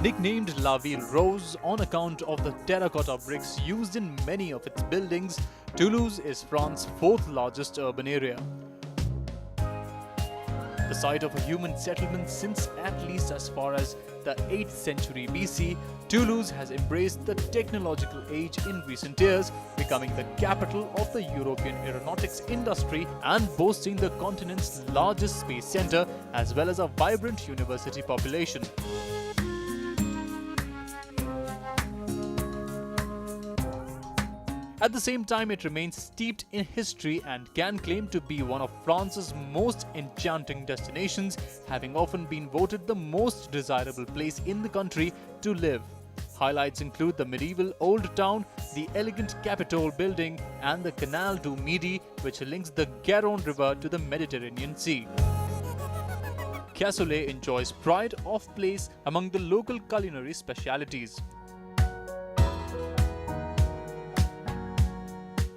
Nicknamed La Ville Rose on account of the terracotta bricks used in many of its buildings, Toulouse is France's fourth largest urban area. The site of a human settlement since at least as far as the 8th century BC, Toulouse has embraced the technological age in recent years, becoming the capital of the European aeronautics industry and boasting the continent's largest space center as well as a vibrant university population. At the same time, it remains steeped in history and can claim to be one of France's most enchanting destinations, having often been voted the most desirable place in the country to live. Highlights include the medieval Old Town, the elegant Capitol building, and the Canal du Midi, which links the Garonne River to the Mediterranean Sea. Cassoulet enjoys pride of place among the local culinary specialities.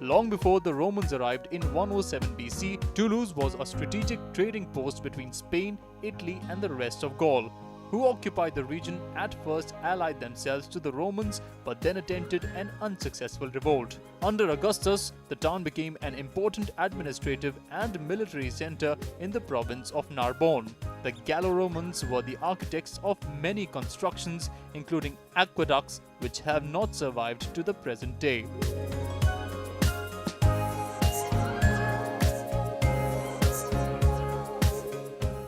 Long before the Romans arrived in 107 BC, Toulouse was a strategic trading post between Spain, Italy and the rest of Gaul, who occupied the region at first allied themselves to the Romans but then attempted an unsuccessful revolt. Under Augustus, the town became an important administrative and military center in the province of Narbonne. The Gallo-Romans were the architects of many constructions, including aqueducts, which have not survived to the present day.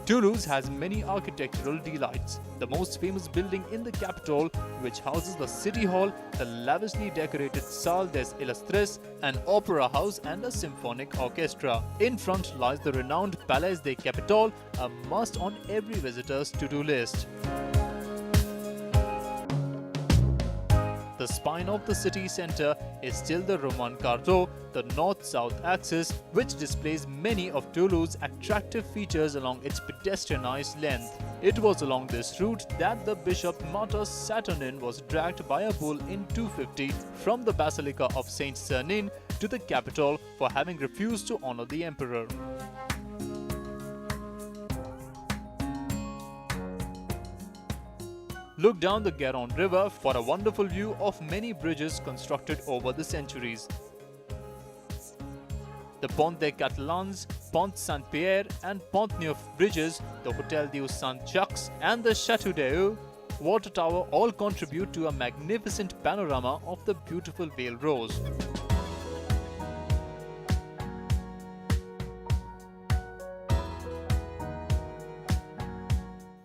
Toulouse has many architectural delights. The most famous building in the capital, which houses the city hall, the lavishly decorated Salle des Illustres, an opera house and a symphonic orchestra. In front lies the renowned Palais des Capitaux, a must on every visitor's to-do list. The spine of the city centre is still the Roman Carreau, the north-south axis, which displays many of Toulouse's attractive features along its pedestrianised length. It was along this route that the Bishop Martyrs Saturnin was dragged by a bull in 250 from the Basilica of Saint Sernin to the Capitol for having refused to honour the emperor. Look down the Garonne River for a wonderful view of many bridges constructed over the centuries. The Pont des Catalans, Pont Saint-Pierre and Pont Neuf bridges, the Hôtel Dieu Saint-Jacques and the Château d'Eau water tower all contribute to a magnificent panorama of the beautiful Ville Rose.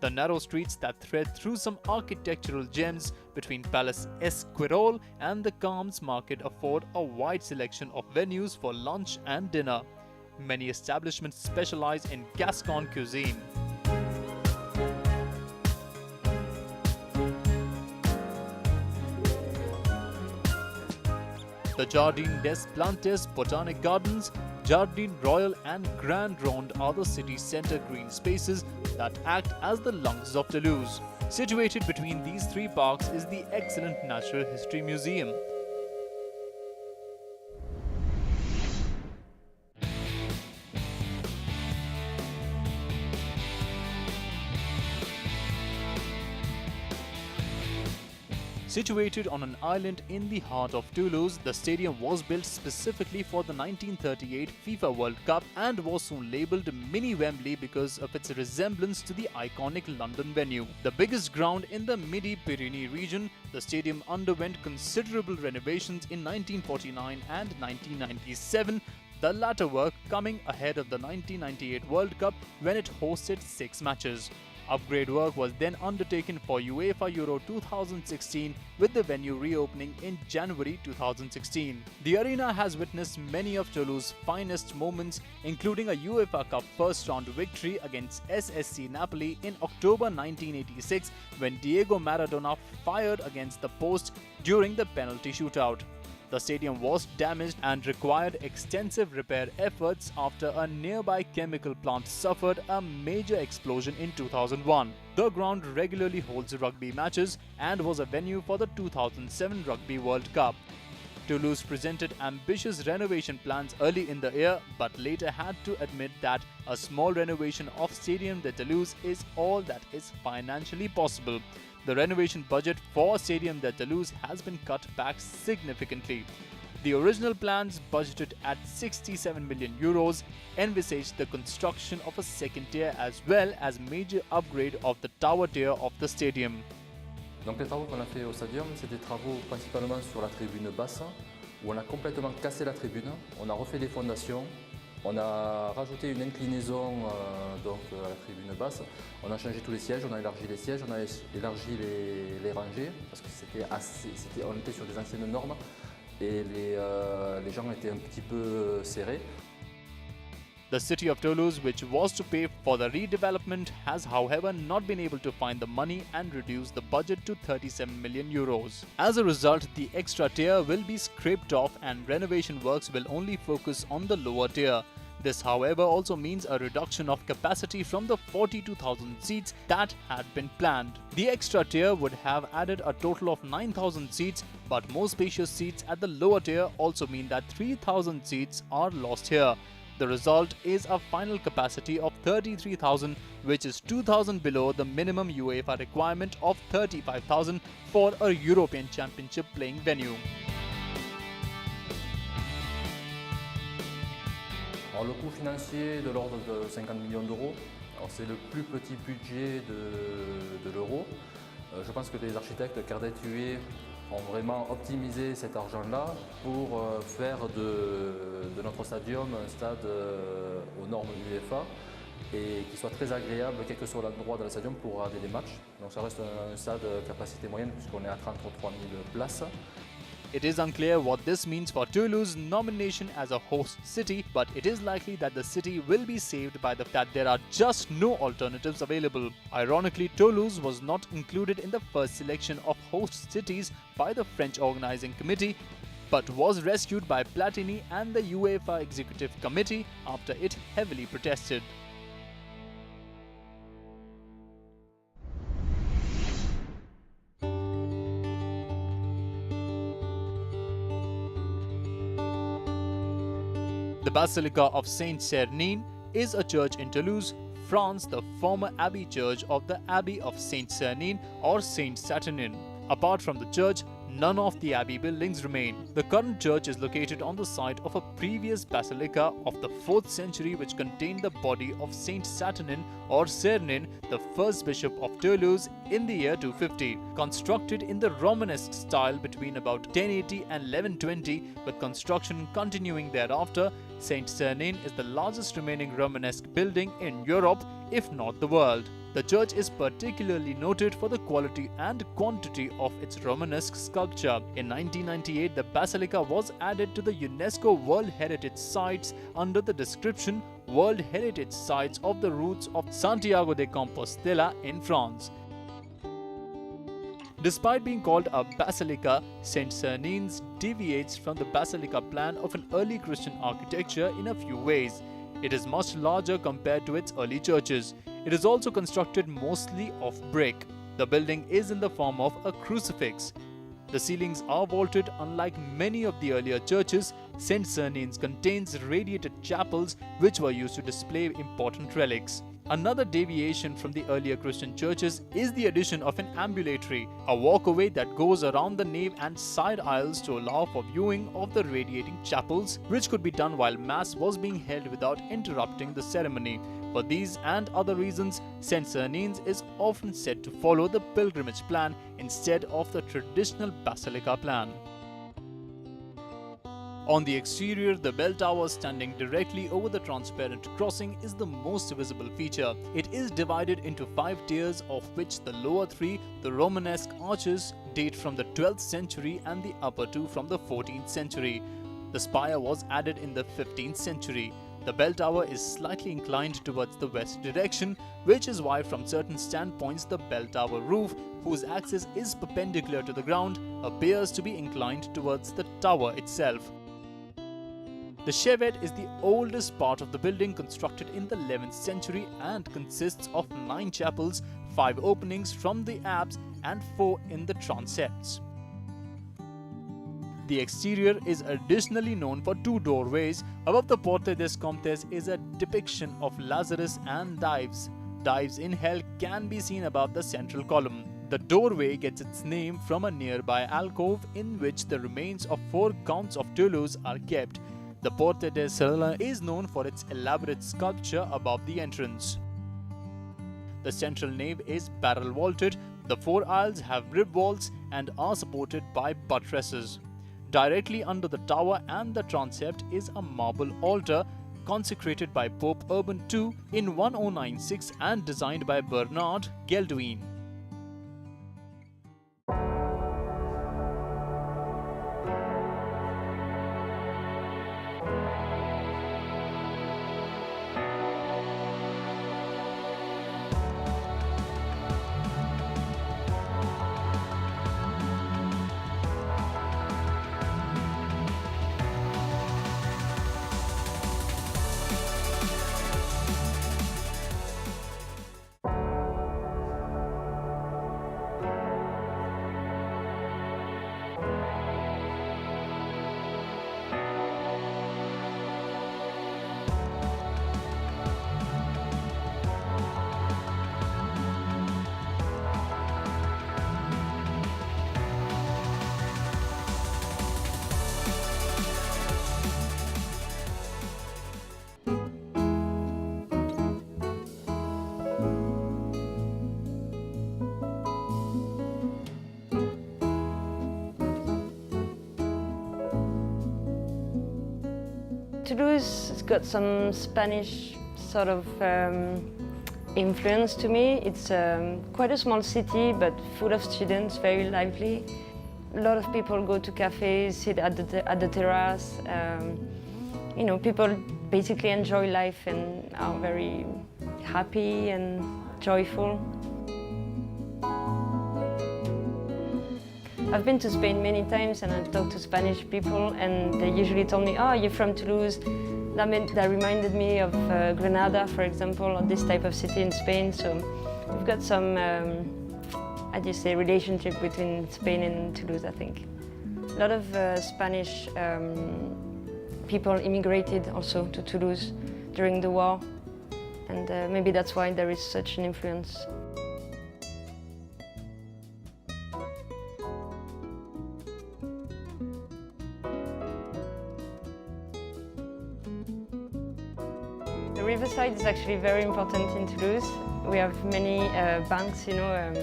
The narrow streets that thread through some architectural gems between Palace Esquirol and the Carmes Market afford a wide selection of venues for lunch and dinner. Many establishments specialize in Gascon cuisine. The Jardin des Plantes Botanic Gardens, Jardin Royal and Grand Ronde are the city's centre green spaces that act as the lungs of Toulouse. Situated between these three parks is the excellent Natural History Museum. Situated on an island in the heart of Toulouse, the stadium was built specifically for the 1938 FIFA World Cup and was soon labelled Mini Wembley because of its resemblance to the iconic London venue. The biggest ground in the Midi-Pyrenees region, the stadium underwent considerable renovations in 1949 and 1997, the latter work coming ahead of the 1998 World Cup when it hosted 6 matches. Upgrade work was then undertaken for UEFA Euro 2016 with the venue reopening in January 2016. The arena has witnessed many of Toulouse's finest moments, including a UEFA Cup first round victory against SSC Napoli in October 1986 when Diego Maradona fired against the post during the penalty shootout. The stadium was damaged and required extensive repair efforts after a nearby chemical plant suffered a major explosion in 2001. The ground regularly holds rugby matches and was a venue for the 2007 Rugby World Cup. Toulouse presented ambitious renovation plans early in the year but later had to admit that a small renovation of Stadium de Toulouse is all that is financially possible. the renovation budget for Stadium de Toulouse has been cut back significantly. The original plans, budgeted at 67 million euros, envisaged the construction of a second tier as well as major upgrade of the tower tier of the stadium. Donc les travaux qu'on a fait au stadium, c'est des travaux principalement sur la tribune basse, où on a complètement cassé la tribune, on a refait les fondations, on a rajouté une inclinaison à la tribune basse, on a changé tous les sièges, on a élargi les sièges, on a élargi les rangées, parce que on était sur des anciennes normes et les gens étaient un petit peu serrés. The city of Toulouse, which was to pay for the redevelopment, has however not been able to find the money and reduce the budget to 37 million euros. As a result, the extra tier will be scraped off and renovation works will only focus on the lower tier. This, however, also means a reduction of capacity from the 42,000 seats that had been planned. The extra tier would have added a total of 9,000 seats, but more spacious seats at the lower tier also mean that 3,000 seats are lost here. The result is a final capacity of 33,000, which is 2,000 below the minimum UEFA requirement of 35,000 for a European Championship playing venue. Alors, le coût financier de l'ordre de 50 millions d'euros, c'est le plus petit budget de l'euro. Je pense que les architectes Cardet Huet ont vraiment optimisé cet argent-là pour faire de notre stadium un stade aux normes UEFA et qui soit très agréable, quel que soit l'endroit de la stadium, pour regarder les matchs. Donc ça reste un stade capacité moyenne puisqu'on est à 33 000 places. It is unclear what this means for Toulouse's nomination as a host city, but it is likely that the city will be saved by the fact that there are just no alternatives available. Ironically, Toulouse was not included in the first selection of host cities by the French organizing committee, but was rescued by Platini and the UEFA Executive Committee after it heavily protested. The Basilica of Saint-Sernin is a church in Toulouse, France, the former abbey church of the Abbey of Saint-Sernin or Saint-Saturnin. Apart from the church, none of the abbey buildings remain. The current church is located on the site of a previous basilica of the 4th century which contained the body of Saint Saturnin or Sernin, the first bishop of Toulouse, in the year 250. Constructed in the Romanesque style between about 1080 and 1120, with construction continuing thereafter, Saint Sernin is the largest remaining Romanesque building in Europe, if not the world. The church is particularly noted for the quality and quantity of its Romanesque sculpture. In 1998, the basilica was added to the UNESCO World Heritage Sites under the description World Heritage Sites of the Routes of Santiago de Compostela in France. Despite being called a basilica, Saint Sernin's deviates from the basilica plan of an early Christian architecture in a few ways. It is much larger compared to its early churches. It is also constructed mostly of brick. The building is in the form of a crucifix. The ceilings are vaulted. Unlike many of the earlier churches, Saint Sernin's contains radiated chapels which were used to display important relics. Another deviation from the earlier Christian churches is the addition of an ambulatory, a walkway that goes around the nave and side aisles to allow for viewing of the radiating chapels, which could be done while Mass was being held without interrupting the ceremony. For these and other reasons, Saint Sernin's is often said to follow the pilgrimage plan instead of the traditional basilica plan. On the exterior, the bell tower standing directly over the transparent crossing is the most visible feature. It is divided into 5 tiers, of which the lower 3, the Romanesque arches, date from the 12th century and the upper 2 from the 14th century. The spire was added in the 15th century. The bell tower is slightly inclined towards the west direction, which is why from certain standpoints the bell tower roof, whose axis is perpendicular to the ground, appears to be inclined towards the tower itself. The chevet is the oldest part of the building, constructed in the 11th century and consists of 9 chapels, 5 openings from the apse and 4 in the transepts. The exterior is additionally known for 2 doorways. Above the Porte des Comtes is a depiction of Lazarus and Dives. Dives in hell can be seen above the central column. The doorway gets its name from a nearby alcove in which the remains of 4 counts of Toulouse are kept. The Porte des Celines is known for its elaborate sculpture above the entrance. The central nave is barrel vaulted, the 4 aisles have rib vaults and are supported by buttresses. Directly under the tower and the transept is a marble altar consecrated by Pope Urban II in 1096 and designed by Bernard Guelduin. Toulouse has got some Spanish sort of influence to me. It's quite a small city, but full of students, very lively. A lot of people go to cafes, sit at the terrace. You know, people basically enjoy life and are very happy and joyful. I've been to Spain many times and I've talked to Spanish people and they usually told me, oh, you're from Toulouse. That reminded me of Granada, for example, or this type of city in Spain. So we've got some, how do you say, relationship between Spain and Toulouse, I think. A lot of Spanish people immigrated also to Toulouse during the war. And maybe that's why there is such an influence. The riverside is actually very important in Toulouse. We have many banks, you know,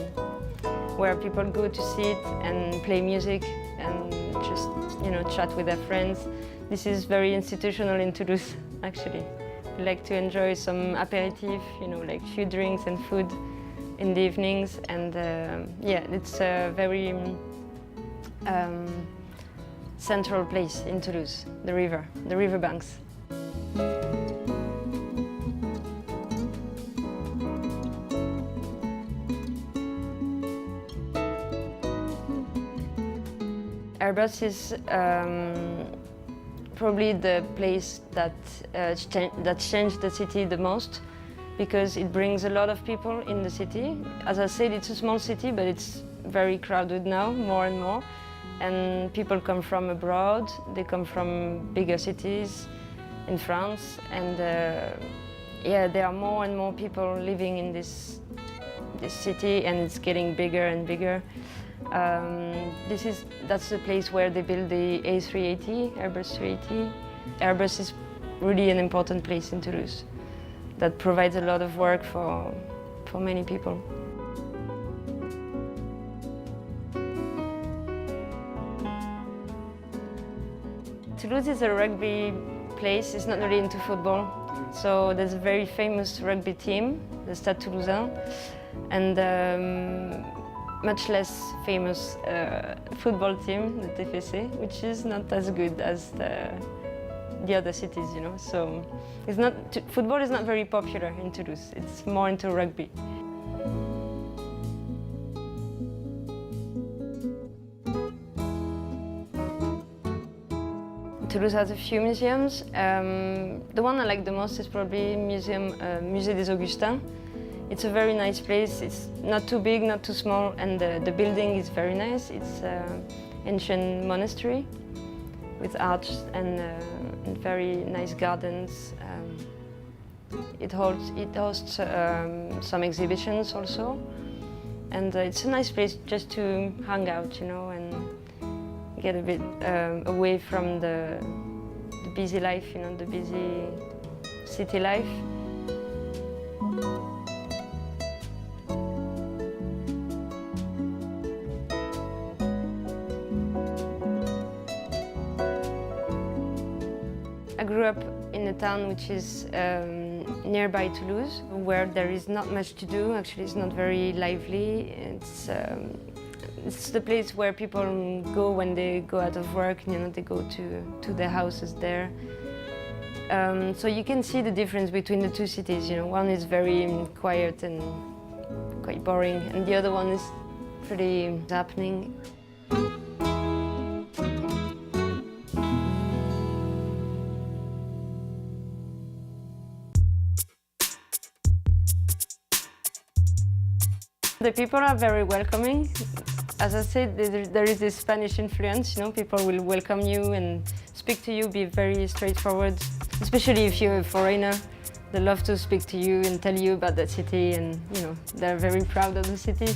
where people go to sit and play music and just, you know, chat with their friends. This is very institutional in Toulouse, actually. We like to enjoy some aperitif, you know, like few drinks and food in the evenings. And yeah, it's a very central place in Toulouse, the river banks. Airbus is probably the place that changed the city the most because it brings a lot of people in the city. As I said, it's a small city, but it's very crowded now, more and more. And people come from abroad, they come from bigger cities in France, and yeah, there are more and more people living in this city, and it's getting bigger and bigger. That's the place where they build the A380, Airbus 380. Airbus is really an important place in Toulouse that provides a lot of work for many people. Toulouse is a rugby place. It's not really into football. So there's a very famous rugby team, the Stade Toulousain, and much less famous football team, the TFC, which is not as good as the other cities, you know. So football is not very popular in Toulouse. It's more into rugby. Toulouse has a few museums. The one I like the most is probably Musée des Augustins. It's a very nice place. It's not too big, not too small, and the building is very nice. It's an ancient monastery with arches and very nice gardens. It hosts some exhibitions also. And it's a nice place just to hang out, you know, and get a bit away from the busy life, you know, the busy city life. I grew up in a town which is nearby Toulouse, where there is not much to do. Actually, it's not very lively. It's the place where people go when they go out of work. You know, they go to their houses there. So you can see the difference between the two cities. You know, one is very quiet and quite boring, and the other one is pretty happening. The people are very welcoming. As I said, there is this Spanish influence, you know, people will welcome you and speak to you, be very straightforward. Especially if you're a foreigner, they love to speak to you and tell you about the city, and, you know, they're very proud of the city.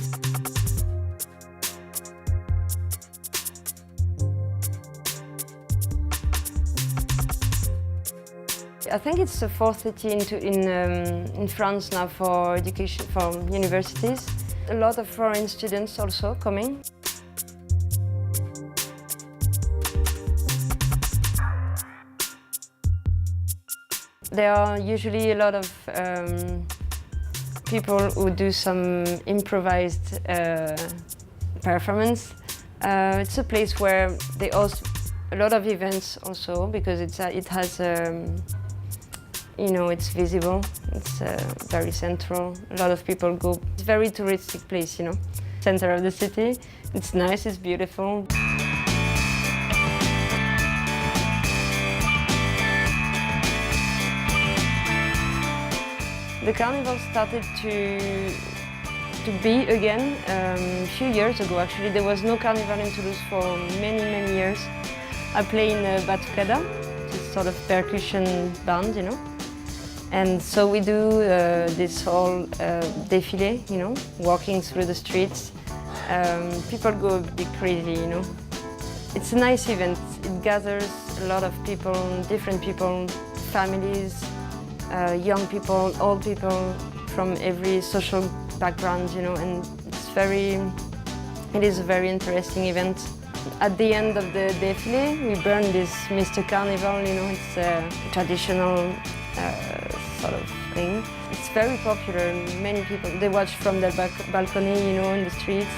I think it's the fourth city in France now for education, for universities. A lot of foreign students also coming. There are usually a lot of people who do some improvised performance. It's a place where they host a lot of events also, because it has you know, it's visible, it's very central, a lot of people go. It's a very touristic place, you know, center of the city. It's nice, it's beautiful. The carnival started to be again a few years ago, actually. There was no carnival in Toulouse for many, many years. I play in a batucada, which is sort of percussion band, you know. And so we do this whole défilé, you know, walking through the streets. People go a bit crazy, you know. It's a nice event. It gathers a lot of people, different people, families, young people, old people from every social background, you know, and it is a very interesting event. At the end of the défilé, we burn this Mr. Carnival, you know, it's a traditional sort of thing. It's very popular. Many people, they watch from their balcony, you know, in the streets.